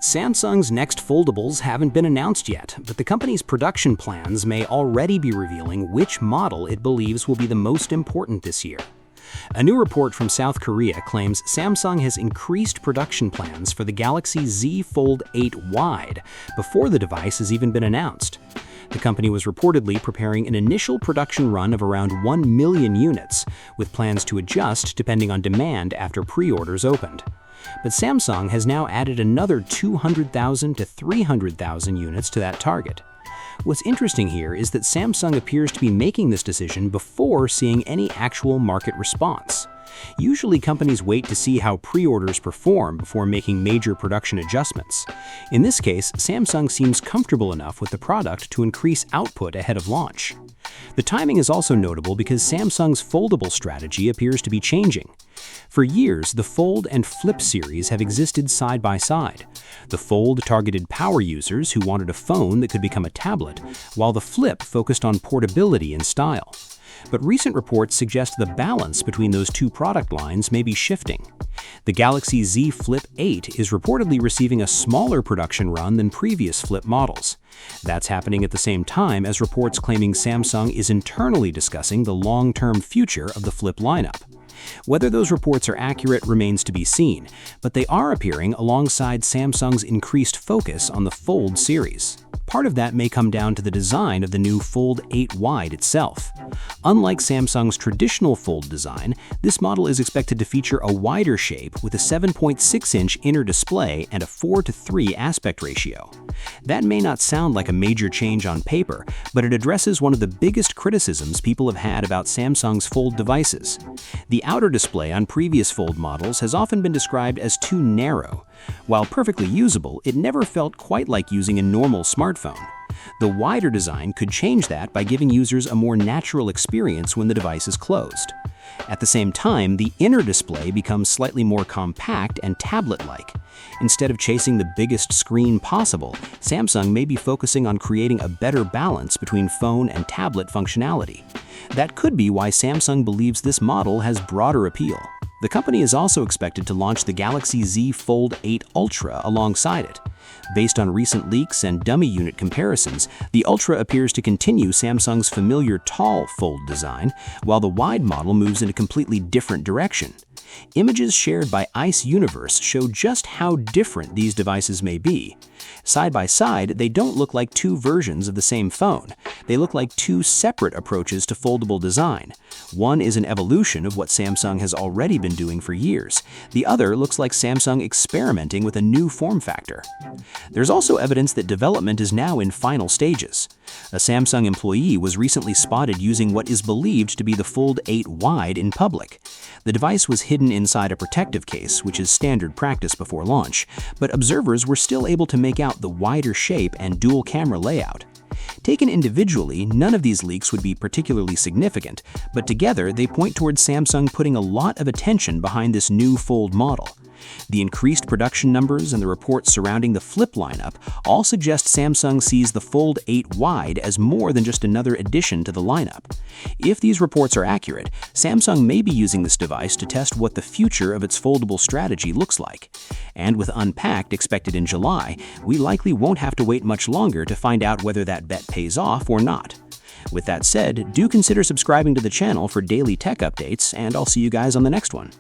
Samsung's next foldables haven't been announced yet, but the company's production plans may already be revealing which model it believes will be the most important this year. A new report from South Korea claims Samsung has increased production plans for the Galaxy Z Fold 8 Wide before the device has even been announced. The company was reportedly preparing an initial production run of around 1 million units, with plans to adjust depending on demand after pre-orders opened. But Samsung has now added another 200,000 to 300,000 units to that target. What's interesting here is that Samsung appears to be making this decision before seeing any actual market response. Usually companies wait to see how pre-orders perform before making major production adjustments. In this case, Samsung seems comfortable enough with the product to increase output ahead of launch. The timing is also notable because Samsung's foldable strategy appears to be changing. For years, the Fold and Flip series have existed side by side. The Fold targeted power users who wanted a phone that could become a tablet, while the Flip focused on portability and style. But recent reports suggest the balance between those two product lines may be shifting. The Galaxy Z Flip 8 is reportedly receiving a smaller production run than previous Flip models. That's happening at the same time as reports claiming Samsung is internally discussing the long-term future of the Flip lineup. Whether those reports are accurate remains to be seen, but they are appearing alongside Samsung's increased focus on the Fold series. Part of that may come down to the design of the new Fold 8 Wide itself. Unlike Samsung's traditional Fold design, this model is expected to feature a wider shape with a 7.6-inch inner display and a 4:3 aspect ratio. That may not sound like a major change on paper, but it addresses one of the biggest criticisms people have had about Samsung's Fold devices. The outer display on previous Fold models has often been described as too narrow. While perfectly usable, it never felt quite like using a normal smartphone. The wider design could change that by giving users a more natural experience when the device is closed. At the same time, the inner display becomes slightly more compact and tablet-like. Instead of chasing the biggest screen possible, Samsung may be focusing on creating a better balance between phone and tablet functionality. That could be why Samsung believes this model has broader appeal. The company is also expected to launch the Galaxy Z Fold 8 Ultra alongside it. Based on recent leaks and dummy unit comparisons, the Ultra appears to continue Samsung's familiar tall Fold design, while the wide model moves in a completely different direction. Images shared by Ice Universe show just how different these devices may be. Side by side, they don't look like two versions of the same phone. They look like two separate approaches to foldable design. One is an evolution of what Samsung has already been doing for years. The other looks like Samsung experimenting with a new form factor. There's also evidence that development is now in final stages. A Samsung employee was recently spotted using what is believed to be the Fold 8 Wide in public. The device was hidden inside a protective case, which is standard practice before launch, but observers were still able to make out the wider shape and dual camera layout. Taken individually, none of these leaks would be particularly significant, but together they point towards Samsung putting a lot of attention behind this new Fold model. The increased production numbers and the reports surrounding the Flip lineup all suggest Samsung sees the Fold 8 Wide as more than just another addition to the lineup. If these reports are accurate, Samsung may be using this device to test what the future of its foldable strategy looks like. And with Unpacked expected in July, we likely won't have to wait much longer to find out whether that bet pays off or not. With that said, do consider subscribing to the channel for daily tech updates, and I'll see you guys on the next one.